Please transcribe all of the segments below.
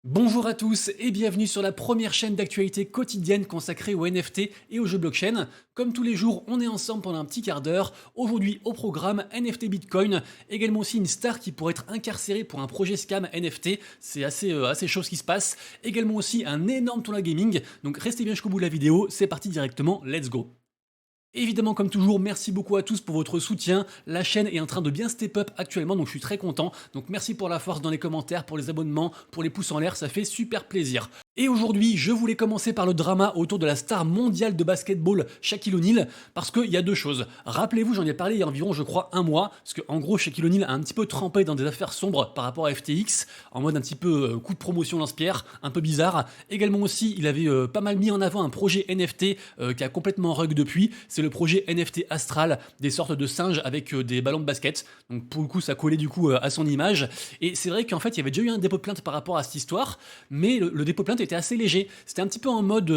Bonjour à tous et bienvenue sur la première chaîne d'actualité quotidienne consacrée aux NFT et aux jeux blockchain. Comme tous les jours, on est ensemble pendant un petit quart d'heure. Aujourd'hui au programme NFT Bitcoin, également aussi une star qui pourrait être incarcérée pour un projet scam NFT. C'est assez chaud ce qui se passe. Également aussi un énorme tournoi gaming. Donc restez bien jusqu'au bout de la vidéo, c'est parti directement, let's go. Évidemment, comme toujours, merci beaucoup à tous pour votre soutien. La chaîne est en train de bien step up actuellement, donc je suis très content. Donc merci pour la force dans les commentaires, pour les abonnements, pour les pouces en l'air, ça fait super plaisir. Et aujourd'hui, je voulais commencer par le drama autour de la star mondiale de basketball Shaquille O'Neal, parce qu'il y a deux choses. Rappelez-vous, j'en ai parlé il y a environ, je crois, un mois, parce qu'en gros, Shaquille O'Neal a un petit peu trempé dans des affaires sombres par rapport à FTX, en mode un petit peu coup de promotion lance-pierre, un peu bizarre. Également aussi, il avait pas mal mis en avant un projet NFT qui a complètement rug depuis. C'est le projet NFT Astral, des sortes de singes avec des ballons de basket. Donc pour le coup, ça collait du coup à son image. Et c'est vrai qu'en fait, il y avait déjà eu un dépôt de plainte par rapport à cette histoire, mais le dépôt de plainte était assez léger. C'était un petit peu en mode,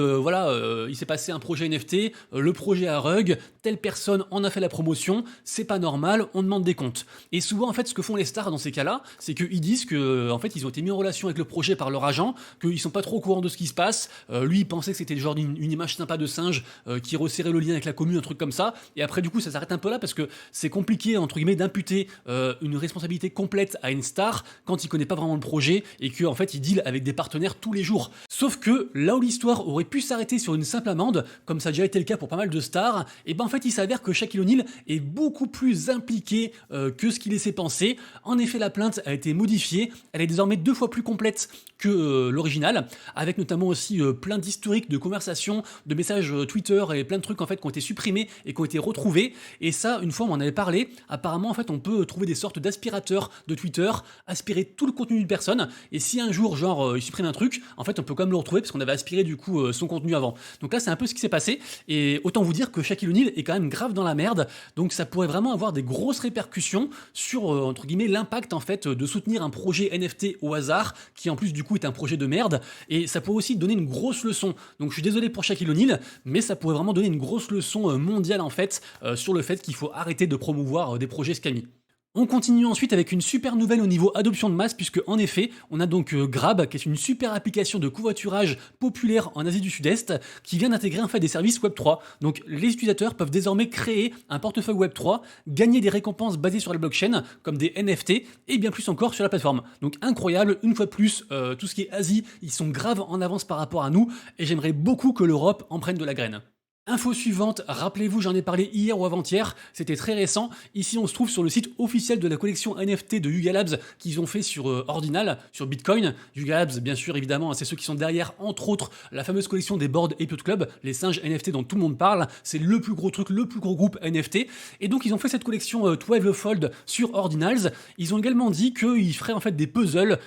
il s'est passé un projet NFT, le projet a rug, telle personne en a fait la promotion, c'est pas normal, on demande des comptes. Et souvent, en fait, ce que font les stars dans ces cas-là, c'est qu'ils disent que, en fait, ils ont été mis en relation avec le projet par leur agent, qu'ils sont pas trop au courant de ce qui se passe. Lui, il pensait que c'était genre une image sympa de singe qui resserrait le lien avec la commune, un truc comme ça. Et après, du coup, ça s'arrête un peu là parce que c'est compliqué, entre guillemets, d'imputer une responsabilité complète à une star quand il connaît pas vraiment le projet et qu'en en fait, il deal avec des partenaires tous les jours. Sauf que là où l'histoire aurait pu s'arrêter sur une simple amende, comme ça a déjà été le cas pour pas mal de stars, et ben en fait, il s'avère que Shaquille O'Neal est beaucoup plus impliqué que ce qu'il laissait penser. En effet, la plainte a été modifiée, elle est désormais 2 fois plus complète que l'original, avec notamment aussi plein d'historiques de conversations, de messages Twitter et plein de trucs en fait qui ont été supprimés et qui ont été retrouvés. Et ça, une fois on m'en avait parlé, apparemment en fait on peut trouver des sortes d'aspirateurs de Twitter, aspirer tout le contenu d'une personne, et si un jour genre il supprime un truc, en fait on peut quand même le retrouver parce qu'on avait aspiré du coup son contenu avant. Donc là c'est un peu ce qui s'est passé, et autant vous dire que Shaquille O'Neal est quand même grave dans la merde, donc ça pourrait vraiment avoir des grosses répercussions sur entre guillemets l'impact en fait de soutenir un projet NFT au hasard, qui en plus du coup est un projet de merde, et ça pourrait aussi donner une grosse leçon. Donc je suis désolé pour Shaquille O'Neal, mais ça pourrait vraiment donner une grosse leçon mondiale en fait sur le fait qu'il faut arrêter de promouvoir des projets scammy. On continue ensuite avec une super nouvelle au niveau adoption de masse, puisque en effet, on a donc Grab, qui est une super application de covoiturage populaire en Asie du Sud-Est, qui vient d'intégrer en fait des services Web3. Donc les utilisateurs peuvent désormais créer un portefeuille Web3, gagner des récompenses basées sur la blockchain, comme des NFT, et bien plus encore sur la plateforme. Donc incroyable, une fois de plus, tout ce qui est Asie, ils sont grave en avance par rapport à nous, et j'aimerais beaucoup que l'Europe en prenne de la graine. Info suivante, rappelez-vous, j'en ai parlé hier ou avant-hier, c'était très récent. Ici, on se trouve sur le site officiel de la collection NFT de Yuga Labs qu'ils ont fait sur Ordinal, sur Bitcoin. Yuga Labs, bien sûr, évidemment, c'est ceux qui sont derrière, entre autres, la fameuse collection des Bored Ape Yacht Club, les singes NFT dont tout le monde parle. C'est le plus gros truc, le plus gros groupe NFT. Et donc, ils ont fait cette collection 12 Fold sur Ordinals. Ils ont également dit qu'ils feraient en fait des puzzles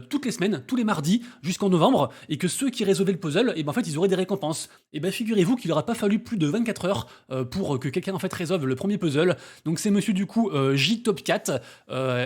toutes les semaines, tous les mardis, jusqu'en novembre, et que ceux qui résolvaient le puzzle, et ben en fait, ils auraient des récompenses. Et ben figurez-vous qu'il n'aura pas fallu plus de 24 heures pour que quelqu'un en fait résolve le premier puzzle. Donc c'est monsieur du coup J-Top4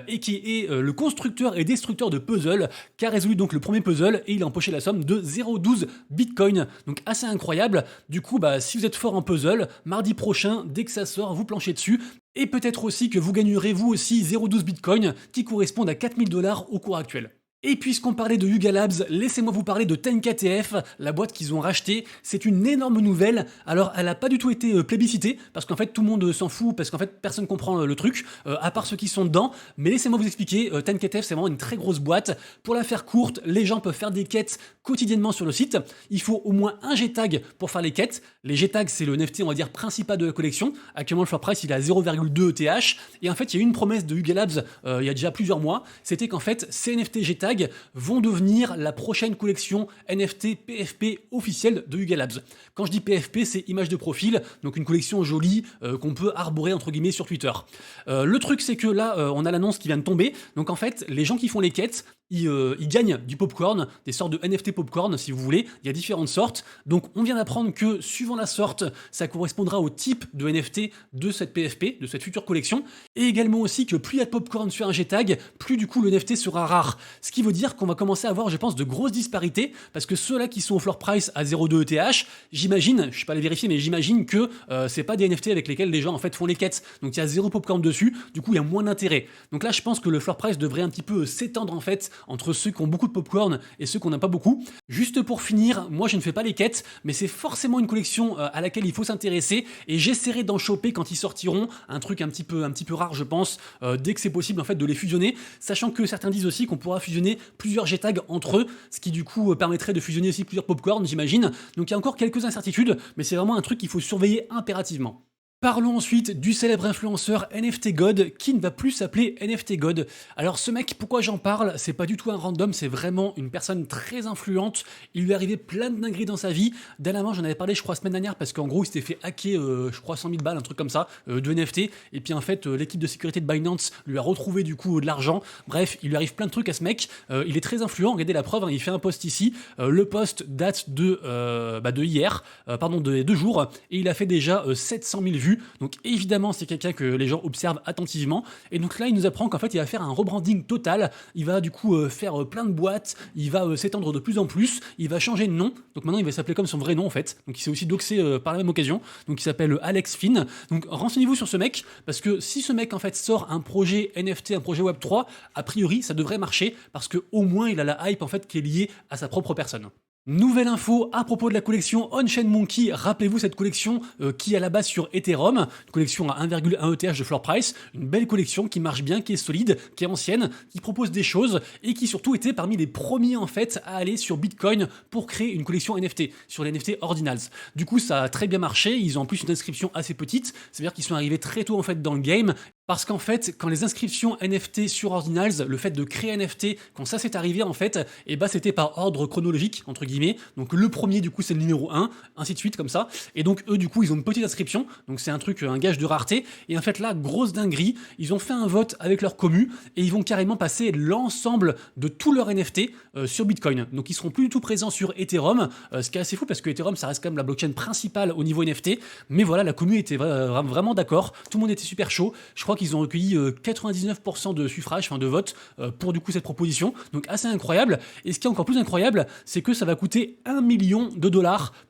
et qui est le constructeur et destructeur de puzzles, qui a résolu donc le premier puzzle et il a empoché la somme de 0,12 Bitcoin. Donc assez incroyable. Du coup, bah, si vous êtes fort en puzzle, mardi prochain, dès que ça sort, vous planchez dessus. Et peut-être aussi que vous gagnerez vous aussi 0,12 Bitcoin qui correspondent à 4000 $ au cours actuel. Et puisqu'on parlait de Yuga Labs, laissez-moi vous parler de TenKTF, la boîte qu'ils ont rachetée. C'est une énorme nouvelle. Alors, elle n'a pas du tout été plébiscitée, parce qu'en fait, tout le monde s'en fout, parce qu'en fait, personne comprend le truc, à part ceux qui sont dedans. Mais laissez-moi vous expliquer, TenKTF, c'est vraiment une très grosse boîte. Pour la faire courte, les gens peuvent faire des quêtes quotidiennement sur le site. Il faut au moins un G-tag pour faire les quêtes. Les G-tags, c'est le NFT, on va dire, principal de la collection. Actuellement, le floor price, il est à 0,2 ETH. Et en fait, il y a eu une promesse de Yuga Labs, il y a déjà plusieurs mois. C'était qu'en fait, ces NFT G-tags vont devenir la prochaine collection NFT PFP officielle de Yuga Labs. Quand je dis PFP, c'est image de profil, donc une collection jolie qu'on peut arborer entre guillemets sur Twitter. Le truc, c'est que là, on a l'annonce qui vient de tomber. Donc en fait, les gens qui font les quêtes, ils gagnent du popcorn, des sortes de NFT popcorn si vous voulez. Il y a différentes sortes. Donc on vient d'apprendre que suivant la sorte, ça correspondra au type de NFT de cette PFP, de cette future collection. Et également aussi que plus il y a de popcorn sur un G-tag, plus du coup le NFT sera rare. Ce qui veut dire qu'on va commencer à avoir, je pense, de grosses disparités, parce que ceux-là qui sont au floor price à 0,2 ETH, j'imagine, je suis pas allé vérifier, mais j'imagine que c'est pas des NFT avec lesquels les gens en fait font les quêtes. Donc il y a zéro popcorn dessus, du coup il y a moins d'intérêt. Donc là je pense que le floor price devrait un petit peu s'étendre en fait entre ceux qui ont beaucoup de popcorn et ceux qu'on n'a pas beaucoup. Juste pour finir, moi je ne fais pas les quêtes, mais c'est forcément une collection à laquelle il faut s'intéresser et j'essaierai d'en choper quand ils sortiront, un truc un petit peu rare je pense, dès que c'est possible en fait de les fusionner, sachant que certains disent aussi qu'on pourra fusionner plusieurs G-tags entre eux, ce qui du coup permettrait de fusionner aussi plusieurs popcorn j'imagine, donc il y a encore quelques incertitudes, mais c'est vraiment un truc qu'il faut surveiller impérativement. Parlons ensuite du célèbre influenceur NFT God qui ne va plus s'appeler NFT God. Alors ce mec, pourquoi j'en parle? C'est pas du tout un random, c'est vraiment une personne très influente. Il lui est arrivé plein de dingueries dans sa vie. Dernièrement, j'en avais parlé, je crois, semaine dernière, parce qu'en gros, il s'était fait hacker, je crois, 100 000 balles, un truc comme ça, de NFT. Et puis en fait, l'équipe de sécurité de Binance lui a retrouvé du coup de l'argent. Bref, il lui arrive plein de trucs à ce mec. Il est très influent. Regardez la preuve, hein, il fait un post ici. Le post date de hier, de 2 jours, et il a fait déjà 700 000 vues. Donc évidemment, c'est quelqu'un que les gens observent attentivement. Et donc là, il nous apprend qu'en fait, il va faire un rebranding total. Il va du coup faire plein de boîtes. Il va s'étendre de plus en plus. Il va changer de nom. Donc maintenant, il va s'appeler comme son vrai nom en fait. Donc il s'est aussi doxé par la même occasion. Donc il s'appelle Alex Finn. Donc renseignez-vous sur ce mec parce que si ce mec en fait sort un projet NFT, un projet Web3, a priori, ça devrait marcher parce que au moins il a la hype en fait qui est liée à sa propre personne. Nouvelle info à propos de la collection On-Chain Monkey. Rappelez-vous cette collection qui est à la base sur Ethereum, une collection à 1,1 ETH de floor price, une belle collection qui marche bien, qui est solide, qui est ancienne, qui propose des choses et qui surtout était parmi les premiers en fait à aller sur Bitcoin pour créer une collection NFT, sur les NFT Ordinals. Du coup ça a très bien marché, ils ont en plus une inscription assez petite, c'est-à-dire qu'ils sont arrivés très tôt en fait dans le game. Parce qu'en fait, quand les inscriptions NFT sur Ordinals, le fait de créer NFT, quand ça s'est arrivé en fait, et bah c'était par ordre chronologique, entre guillemets. Donc le premier du coup c'est le numéro 1, ainsi de suite comme ça. Et donc eux du coup ils ont une petite inscription, donc c'est un truc, un gage de rareté. Et en fait là, grosse dinguerie, ils ont fait un vote avec leur commu et ils vont carrément passer l'ensemble de tous leurs NFT sur Bitcoin. Donc ils seront plus du tout présents sur Ethereum, ce qui est assez fou parce que Ethereum ça reste quand même la blockchain principale au niveau NFT. Mais voilà, la commu était vraiment d'accord, tout le monde était super chaud. Je crois qu'ils ont recueilli 99% de suffrages, enfin de votes, pour du coup cette proposition. Donc assez incroyable. Et ce qui est encore plus incroyable, c'est que ça va coûter $1 million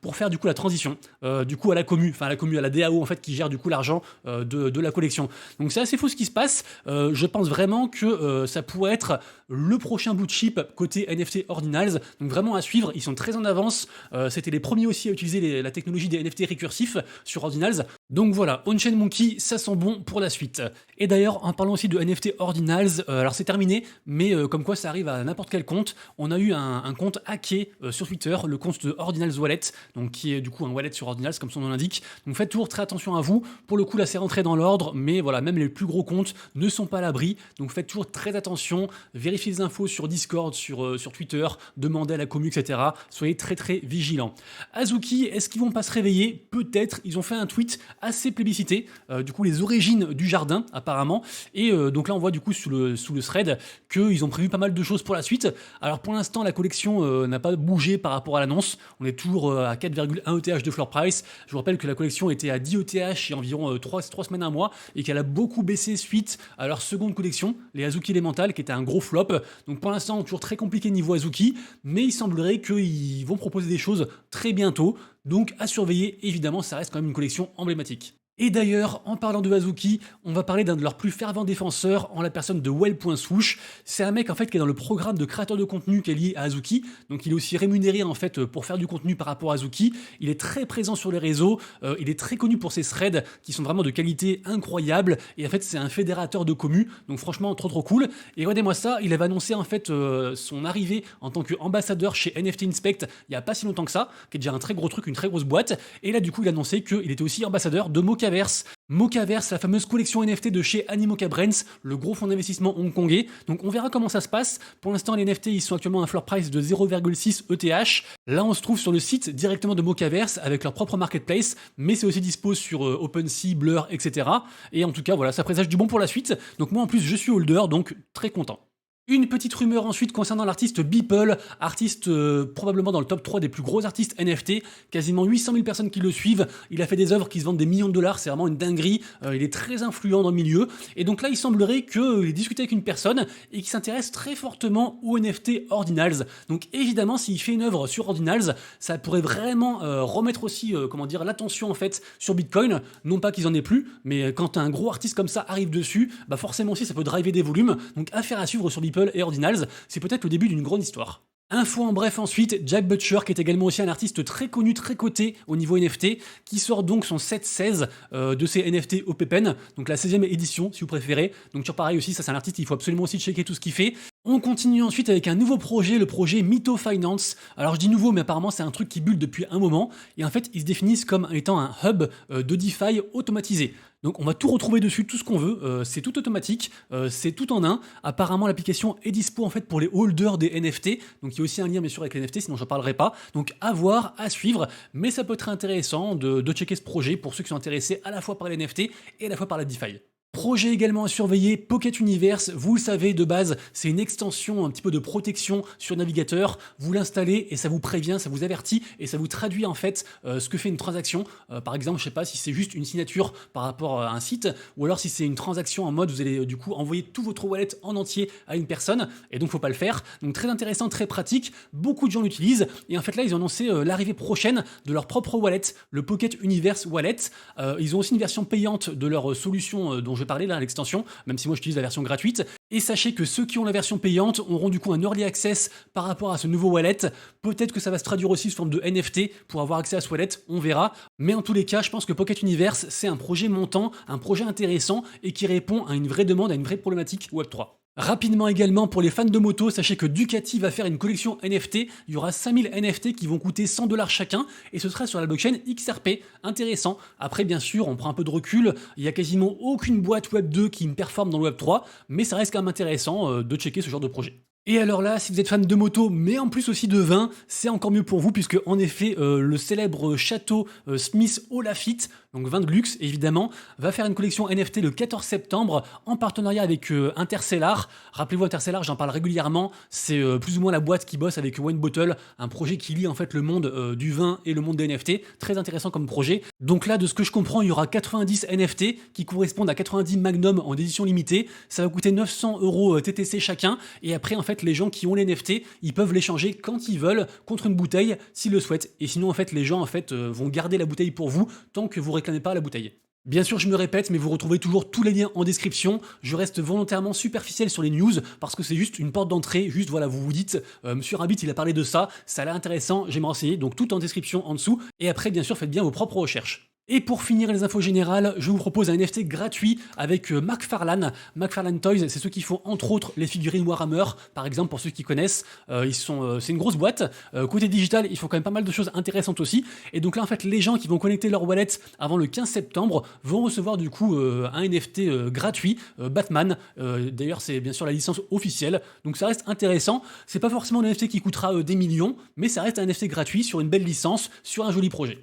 pour faire du coup la transition, du coup à la commu, à la DAO en fait qui gère du coup l'argent de la collection. Donc c'est assez fou ce qui se passe. Je pense vraiment que ça pourrait être le prochain bout de chip côté NFT Ordinals. Donc vraiment à suivre. Ils sont très en avance. C'était les premiers aussi à utiliser la technologie des NFT récursifs sur Ordinals. Donc voilà, On-Chain Monkey, ça sent bon pour la suite. Et d'ailleurs, en parlant aussi de NFT Ordinals, alors c'est terminé, mais comme quoi ça arrive à n'importe quel compte, on a eu un compte hacké sur Twitter, le compte de Ordinals Wallet, donc qui est du coup un wallet sur Ordinals comme son nom l'indique. Donc faites toujours très attention à vous. Pour le coup là c'est rentré dans l'ordre, mais voilà, même les plus gros comptes ne sont pas à l'abri. Donc faites toujours très attention, vérifiez les infos sur Discord, sur Twitter, demandez à la commu, etc. Soyez très très vigilants. Azuki, est-ce qu'ils vont pas se réveiller? Peut-être, ils ont fait un tweet assez plébiscité, du coup les origines du jardin apparemment, et donc là on voit du coup sous le thread qu'ils ont prévu pas mal de choses pour la suite. Alors pour l'instant la collection n'a pas bougé par rapport à l'annonce, on est toujours à 4,1 ETH de floor price. Je vous rappelle que la collection était à 10 ETH il y a environ 3 semaines, un mois, et qu'elle a beaucoup baissé suite à leur seconde collection, les Azuki Elemental, qui était un gros flop. Donc pour l'instant toujours très compliqué niveau Azuki, mais il semblerait qu'ils vont proposer des choses très bientôt, donc à surveiller. Évidemment ça reste quand même une collection emblématique. Et d'ailleurs, en parlant de Azuki, on va parler d'un de leurs plus fervents défenseurs en la personne de Well.Swoosh. C'est un mec en fait qui est dans le programme de créateur de contenu qui est lié à Azuki, donc il est aussi rémunéré en fait pour faire du contenu par rapport à Azuki. Il est très présent sur les réseaux, il est très connu pour ses threads qui sont vraiment de qualité incroyable, et en fait c'est un fédérateur de commu, donc franchement trop cool. Et regardez-moi ça, il avait annoncé en fait son arrivée en tant qu'ambassadeur chez NFT Inspect il y a pas si longtemps que ça, qui est déjà un très gros truc, une très grosse boîte, et là du coup il a annoncé qu'il était aussi ambassadeur de Mochaverse. Mochaverse, la fameuse collection NFT de chez Animoca Brands, le gros fonds d'investissement hongkongais. Donc on verra comment ça se passe. Pour l'instant, les NFT, ils sont actuellement à un floor price de 0,6 ETH. Là, on se trouve sur le site directement de Mochaverse avec leur propre marketplace, mais c'est aussi dispo sur OpenSea, Blur, etc. Et en tout cas, voilà, ça présage du bon pour la suite. Donc moi, en plus, je suis holder, donc très content. Une petite rumeur ensuite concernant l'artiste Beeple, artiste probablement dans le top 3 des plus gros artistes NFT, quasiment 800 000 personnes qui le suivent, il a fait des œuvres qui se vendent des millions de dollars, c'est vraiment une dinguerie, il est très influent dans le milieu, et donc là il semblerait qu'il ait discuté avec une personne et qu'il s'intéresse très fortement aux NFT Ordinals. Donc évidemment s'il fait une œuvre sur Ordinals, ça pourrait vraiment remettre aussi l'attention en fait sur Bitcoin, non pas qu'ils en aient plus, mais quand un gros artiste comme ça arrive dessus, bah forcément aussi ça peut driver des volumes, donc affaire à suivre sur Beeple. Meeple et Ordinals, c'est peut-être le début d'une grande histoire. Info en bref ensuite, Jack Butcher, qui est également aussi un artiste très connu, très coté au niveau NFT, qui sort donc son 7-16 de ses NFT au Pen, donc la 16e édition si vous préférez. Donc toujours pareil aussi, ça c'est un artiste, il faut absolument aussi checker tout ce qu'il fait. On continue ensuite avec un nouveau projet, le projet Mytho Finance. Alors je dis nouveau, mais apparemment c'est un truc qui bulle depuis un moment, et en fait ils se définissent comme étant un hub de DeFi automatisé. Donc on va tout retrouver dessus, tout ce qu'on veut, c'est tout automatique, c'est tout en un. Apparemment l'application est dispo en fait pour les holders des NFT, donc il y a aussi un lien bien sûr avec les NFT, sinon j'en parlerai pas. Donc à voir, à suivre, mais ça peut être intéressant de checker ce projet pour ceux qui sont intéressés à la fois par les NFT et à la fois par la DeFi. Projet également à surveiller, Pocket Universe, vous le savez de base, c'est une extension un petit peu de protection sur navigateur, vous l'installez et ça vous prévient, ça vous avertit et ça vous traduit en fait ce que fait une transaction. Par exemple, je sais pas si c'est juste une signature par rapport à un site ou alors si c'est une transaction en mode vous allez du coup envoyer tout votre wallet en entier à une personne et donc faut pas le faire. Donc très intéressant, très pratique, beaucoup de gens l'utilisent et en fait là ils ont annoncé l'arrivée prochaine de leur propre wallet, le Pocket Universe Wallet. Ils ont aussi une version payante de leur solution dont je parler là, l'extension, même si moi j'utilise la version gratuite. Et sachez que ceux qui ont la version payante auront du coup un early access par rapport à ce nouveau wallet. Peut-être que ça va se traduire aussi sous forme de NFT pour avoir accès à ce wallet, on verra. Mais en tous les cas, je pense que Pocket Universe, c'est un projet montant, un projet intéressant et qui répond à une vraie demande, à une vraie problématique Web3. Rapidement également, pour les fans de moto, sachez que Ducati va faire une collection NFT. Il y aura 5000 NFT qui vont coûter 100 $ chacun et ce sera sur la blockchain XRP. Intéressant. Après, bien sûr, on prend un peu de recul. Il y a quasiment aucune boîte Web 2 qui me performe dans le Web 3, mais ça reste quand même intéressant de checker ce genre de projet. Et alors là, si vous êtes fan de moto, mais en plus aussi de vin, c'est encore mieux pour vous, puisque en effet, le célèbre château Smith au Lafitte, donc vin de luxe évidemment, va faire une collection NFT le 14 septembre en partenariat avec Interstellar. Rappelez-vous, Interstellar, j'en parle régulièrement, c'est plus ou moins la boîte qui bosse avec Wine Bottle, un projet qui lie en fait le monde du vin et le monde des NFT, très intéressant comme projet. Donc là, de ce que je comprends, il y aura 90 NFT qui correspondent à 90 Magnum en édition limitée, ça va coûter 900 € TTC chacun, et après en fait, les gens qui ont les NFT, ils peuvent l'échanger quand ils veulent contre une bouteille s'ils le souhaitent. Et sinon, en fait, les gens vont garder la bouteille pour vous tant que vous réclamez pas la bouteille. Bien sûr, je me répète, mais vous retrouvez toujours tous les liens en description. Je reste volontairement superficiel sur les news parce que c'est juste une porte d'entrée. Juste, voilà, vous vous dites, Monsieur Rabbit, il a parlé de ça, ça a l'air intéressant, j'ai me renseigner. Donc tout en description en dessous. Et après, bien sûr, faites bien vos propres recherches. Et pour finir les infos générales, je vous propose un NFT gratuit avec McFarlane. McFarlane Toys, c'est ceux qui font entre autres les figurines Warhammer, par exemple pour ceux qui connaissent. C'est une grosse boîte. Côté digital, ils font quand même pas mal de choses intéressantes aussi. Et donc là, en fait, les gens qui vont connecter leur wallet avant le 15 septembre vont recevoir du coup un NFT gratuit, Batman. D'ailleurs, c'est bien sûr la licence officielle. Donc ça reste intéressant. C'est pas forcément un NFT qui coûtera des millions, mais ça reste un NFT gratuit sur une belle licence, sur un joli projet.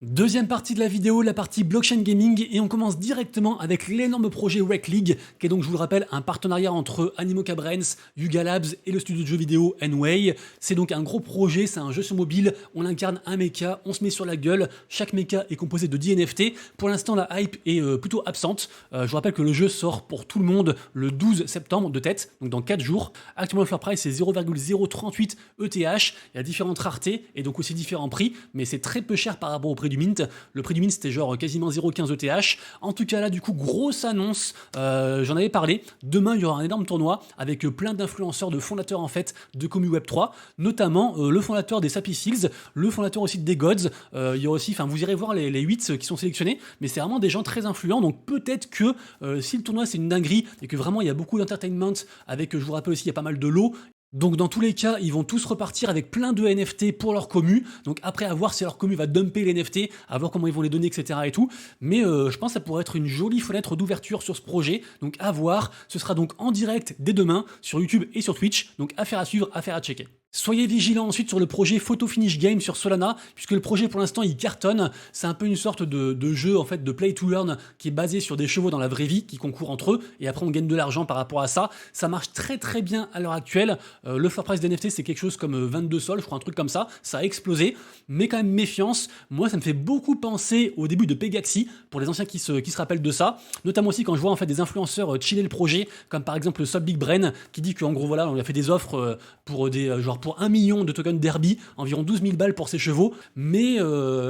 Deuxième partie de la vidéo, la partie blockchain gaming, et on commence directement avec l'énorme projet Rec League, qui est donc, je vous le rappelle, un partenariat entre Animoca Brains, Yuga Labs et le studio de jeux vidéo N-Way. C'est donc un gros projet, c'est un jeu sur mobile, on incarne un mecha, on se met sur la gueule, chaque mecha est composé de 10 NFT. Pour l'instant, la hype est plutôt absente. Je vous rappelle que le jeu sort pour tout le monde le 12 septembre de tête, donc dans 4 jours. Actuellement, le floor price c'est 0,038 ETH, il y a différentes raretés et donc aussi différents prix, mais c'est très peu cher par rapport au prix du mint. Le prix du mint c'était genre quasiment 0,15 ETH. En tout cas là du coup grosse annonce, j'en avais parlé. Demain il y aura un énorme tournoi avec plein d'influenceurs, de fondateurs en fait de Commu Web 3, notamment le fondateur des Sappy Seals, le fondateur aussi de The Gods. Il y aura aussi, enfin vous irez voir les 8 qui sont sélectionnés, mais c'est vraiment des gens très influents. Donc peut-être que si le tournoi c'est une dinguerie et que vraiment il y a beaucoup d'entertainment avec, je vous rappelle aussi il y a pas mal de lots. Donc dans tous les cas, ils vont tous repartir avec plein de NFT pour leur commu. Donc après, à voir si leur commu va dumper les NFT, à voir comment ils vont les donner, etc. et tout. Mais je pense que ça pourrait être une jolie fenêtre d'ouverture sur ce projet. Donc à voir. Ce sera donc en direct dès demain sur YouTube et sur Twitch. Donc affaire à suivre, affaire à checker. Soyez vigilants ensuite sur le projet Photo Finish Game sur Solana, puisque le projet pour l'instant il cartonne. C'est un peu une sorte de jeu en fait de play to earn qui est basé sur des chevaux dans la vraie vie qui concourent entre eux et après on gagne de l'argent par rapport à ça. Ça marche très très bien à l'heure actuelle. Le floor price des NFT c'est quelque chose comme 22 sols, je crois un truc comme ça. Ça a explosé, mais quand même méfiance. Moi ça me fait beaucoup penser au début de Pegaxi pour les anciens qui se rappellent de ça. Notamment aussi quand je vois en fait des influenceurs chiller le projet, comme par exemple Sub Big Brain qui dit qu'en gros voilà on lui a fait des offres pour des genre pour 1 million de tokens Derby, environ 12 000 balles pour ces chevaux, mais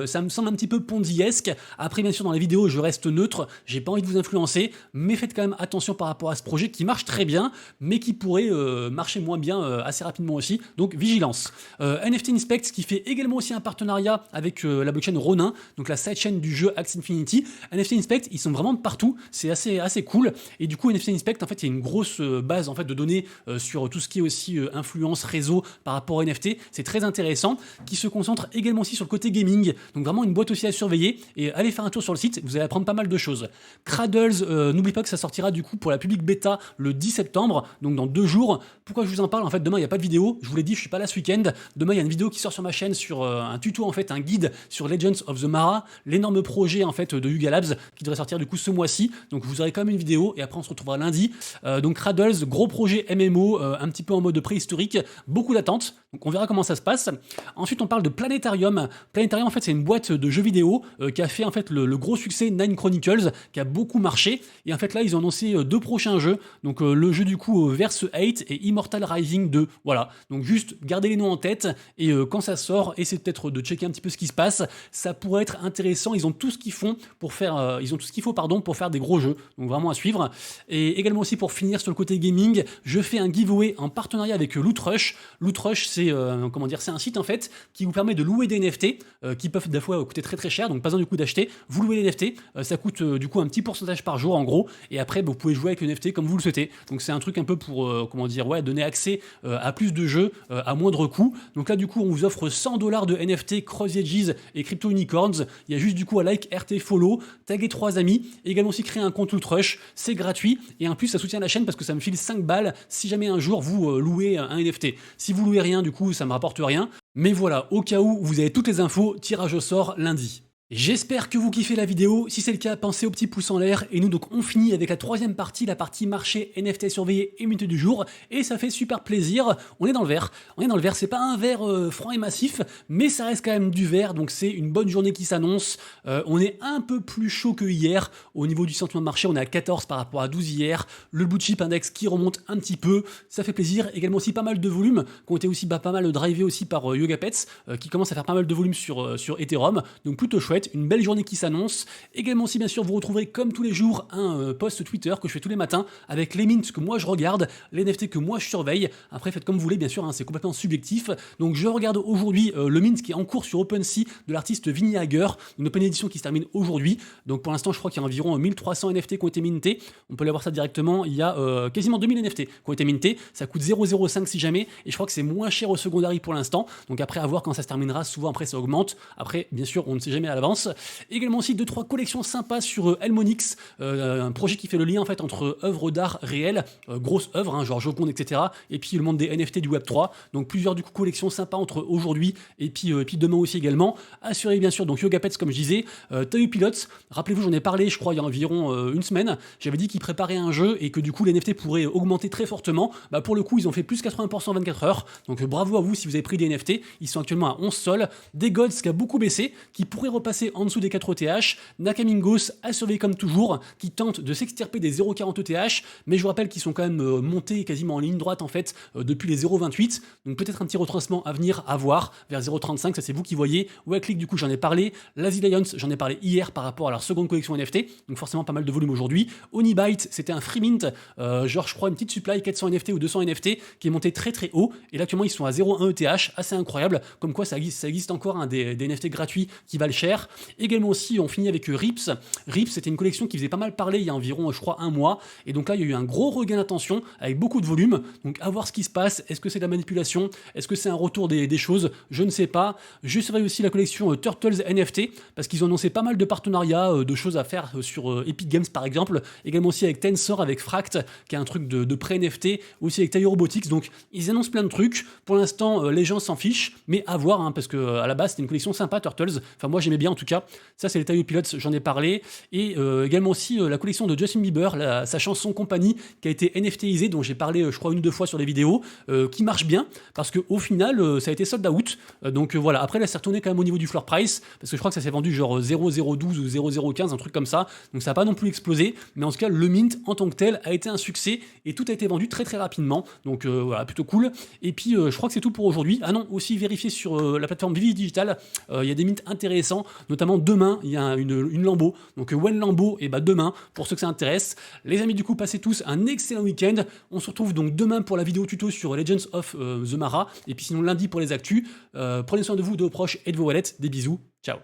ça me semble un petit peu ponziesque. Après, bien sûr, dans la vidéo, je reste neutre, j'ai pas envie de vous influencer, mais faites quand même attention par rapport à ce projet qui marche très bien, mais qui pourrait marcher moins bien assez rapidement aussi, donc vigilance. NFT Inspect qui fait également aussi un partenariat avec la blockchain Ronin, donc la sidechain du jeu Axie Infinity. NFT Inspect, ils sont vraiment de partout, c'est assez cool, et du coup NFT Inspect, en fait, il y a une grosse base en fait de données sur tout ce qui est aussi influence réseau par rapport au NFT, c'est très intéressant, qui se concentre également aussi sur le côté gaming, donc vraiment une boîte aussi à surveiller, et allez faire un tour sur le site, vous allez apprendre pas mal de choses. Cradles, n'oublie pas que ça sortira du coup pour la public bêta le 10 septembre, donc dans 2 jours. Pourquoi je vous en parle? En fait, demain il n'y a pas de vidéo, je vous l'ai dit, je suis pas là ce week-end. Demain il y a une vidéo qui sort sur ma chaîne sur un tuto, en fait, un guide sur Legends of the Mara, l'énorme projet en fait de Yuga Labs qui devrait sortir du coup ce mois-ci, donc vous aurez quand même une vidéo, et après on se retrouvera lundi. Donc Cradles, gros projet MMO, un petit peu en mode préhistorique, beaucoup d'attentes, donc on verra comment ça se passe. Ensuite on parle de Planetarium. Planetarium, en fait, c'est une boîte de jeux vidéo qui a fait en fait le gros succès Nine Chronicles, qui a beaucoup marché, et en fait là ils ont annoncé 2 prochains jeux, donc le jeu du coup Verse 8 et Immortal Rising 2, voilà, donc juste gardez les noms en tête, et quand ça sort, essayez peut-être de checker un petit peu ce qui se passe, ça pourrait être intéressant, ils ont tout ce qu'il faut pour faire, pour faire des gros jeux, donc vraiment à suivre. Et également aussi, pour finir sur le côté gaming, je fais un giveaway en partenariat avec Lootrush. Lootrush, c'est c'est un site en fait qui vous permet de louer des NFT qui peuvent des fois coûter très cher, donc pas besoin du coup d'acheter, vous louez les NFT, ça coûte du coup un petit pourcentage par jour en gros, et après vous pouvez jouer avec le NFT comme vous le souhaitez, donc c'est un truc un peu pour donner accès à plus de jeux à moindre coût. Donc là du coup on vous offre $100 de NFT Cross Edges et Crypto Unicorns, il y a juste du coup à like, RT, follow, taguer 3 amis, et également aussi créer un compte Lootrush, c'est gratuit, et en plus ça soutient la chaîne parce que ça me file 5 balles si jamais un jour vous louez un NFT. Si vous louez rien, du coup ça me rapporte rien, mais voilà, au cas où, vous avez toutes les infos, tirage au sort lundi. J'espère que vous kiffez la vidéo, si c'est le cas, pensez au petit pouce en l'air, et nous donc on finit avec la 3e partie, la partie marché, NFT surveillé et minute du jour, et ça fait super plaisir, on est dans le vert, c'est pas un vert franc et massif, mais ça reste quand même du vert, donc c'est une bonne journée qui s'annonce, on est un peu plus chaud que hier, au niveau du sentiment de marché, on est à 14 par rapport à 12 hier, le blue chip index qui remonte un petit peu, ça fait plaisir, également aussi pas mal de volumes, qui ont été aussi pas mal drivés aussi par Yoga Pets, qui commence à faire pas mal de volumes sur Ethereum, donc plutôt chouette. Une belle journée qui s'annonce. Également aussi, bien sûr, vous retrouverez comme tous les jours un post Twitter que je fais tous les matins avec les mints que moi je regarde, les NFT que moi je surveille. Après, faites comme vous voulez, bien sûr, hein, c'est complètement subjectif. Donc je regarde aujourd'hui le mint qui est en cours sur OpenSea de l'artiste Vinny Hager, une open édition qui se termine aujourd'hui. Donc pour l'instant, je crois qu'il y a environ 1300 NFT qui ont été mintés. On peut aller voir ça directement. Il y a quasiment 2000 NFT qui ont été mintés. Ça coûte 0,05 si jamais. Et je crois que c'est moins cher au secondary pour l'instant. Donc après, à voir quand ça se terminera. Souvent, après, ça augmente. Après, bien sûr, on ne sait jamais à l'avance. Également aussi 2-3 collections sympas sur Elmonix, un projet qui fait le lien en fait entre œuvres d'art réelles, grosses œuvres, hein, genre Joconde, etc., et puis le monde des NFT du Web3. Donc plusieurs du coup collections sympas entre aujourd'hui et puis demain aussi également. Assurez bien sûr donc Yoga Pets comme je disais, Tahu Pilots. Rappelez-vous, j'en ai parlé, je crois, il y a environ une semaine. J'avais dit qu'ils préparaient un jeu et que du coup les NFT pourraient augmenter très fortement. Bah, pour le coup, ils ont fait plus 80% en 24 heures. Donc bravo à vous si vous avez pris des NFT. Ils sont actuellement à 11 sols. Des Gods qui a beaucoup baissé, qui pourrait repasser en dessous des 4 ETH, Nakamingos à surveiller comme toujours, qui tente de s'extirper des 0,40 ETH, mais je vous rappelle qu'ils sont quand même montés quasiment en ligne droite en fait depuis les 0,28, donc peut-être un petit retracement à venir à voir vers 0,35, ça c'est vous qui voyez. Waclick du coup j'en ai parlé, Lazy Lions j'en ai parlé hier par rapport à leur seconde collection NFT, donc forcément pas mal de volume aujourd'hui. Onibyte c'était un free mint, genre je crois une petite supply 400 NFT ou 200 NFT qui est monté très très haut, et là actuellement ils sont à 0,1 ETH, assez incroyable, comme quoi ça existe encore hein, des NFT gratuits qui valent cher. Également aussi, on finit avec Rips. Rips, c'était une collection qui faisait pas mal parler il y a environ, je crois, un mois. Et donc là, il y a eu un gros regain d'attention avec beaucoup de volume. Donc à voir ce qui se passe. Est-ce que c'est de la manipulation? Est-ce que c'est un retour des choses? Je ne sais pas. Je surveille aussi la collection Turtles NFT parce qu'ils ont annoncé pas mal de partenariats, de choses à faire sur Epic Games par exemple. Également aussi avec Tensor, avec Fract, qui est un truc de pré-NFT. Aussi avec Tayo Robotics. Donc ils annoncent plein de trucs. Pour l'instant, les gens s'en fichent. Mais à voir, hein, parce que à la base, c'était une collection sympa, Turtles. Enfin, moi, j'aimais bien en tout cas. Ça, c'est les Taio Pilots, j'en ai parlé. Et également aussi la collection de Justin Bieber, sa chanson Compagnie, qui a été NFTisée, dont j'ai parlé, je crois, une ou deux fois sur les vidéos, qui marche bien, parce qu'au final, ça a été sold out. Donc voilà, après, là, c'est retourné quand même au niveau du floor price, parce que je crois que ça s'est vendu genre 0,012 ou 0,015, un truc comme ça. Donc ça n'a pas non plus explosé, mais en tout cas, le mint en tant que tel a été un succès, et tout a été vendu très très rapidement. Donc voilà, plutôt cool. Et puis, je crois que c'est tout pour aujourd'hui. Ah non, aussi vérifier sur la plateforme Vivi Digital, il y a des mints intéressants, notamment demain, il y a une Lambo. Donc When Lambo, et bah demain, pour ceux que ça intéresse. Les amis, du coup, passez tous un excellent week-end. On se retrouve donc demain pour la vidéo tuto sur Legends of the Mara, et puis sinon lundi pour les actus. Prenez soin de vous, de vos proches et de vos wallets. Des bisous, ciao.